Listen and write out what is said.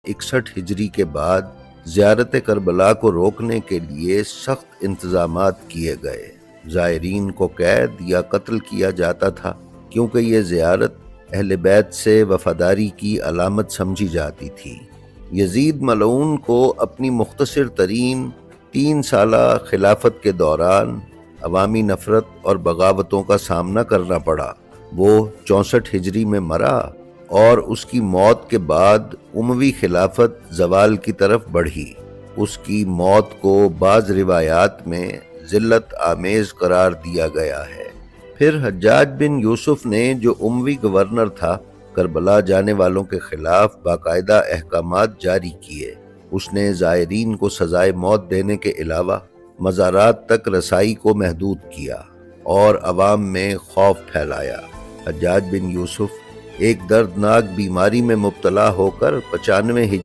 61 ہجری کے بعد زیارت کربلا کو روکنے کے لیے سخت انتظامات کیے گئے۔ زائرین کو قید یا قتل کیا جاتا تھا کیونکہ یہ زیارت اہل بیت سے وفاداری کی علامت سمجھی جاتی تھی۔ یزید ملعون کو اپنی مختصر ترین 3 سالہ خلافت کے دوران عوامی نفرت اور بغاوتوں کا سامنا کرنا پڑا۔ وہ 64 ہجری میں مرا اور اس کی موت کے بعد اموی خلافت زوال کی طرف بڑھی۔ اس کی موت کو بعض روایات میں ذلت آمیز قرار دیا گیا ہے۔ پھر حجاج بن یوسف نے، جو اموی گورنر تھا، کربلا جانے والوں کے خلاف باقاعدہ احکامات جاری کیے۔ اس نے زائرین کو سزائے موت دینے کے علاوہ مزارات تک رسائی کو محدود کیا اور عوام میں خوف پھیلایا۔ حجاج بن یوسف ایک دردناک بیماری میں مبتلا ہو کر 95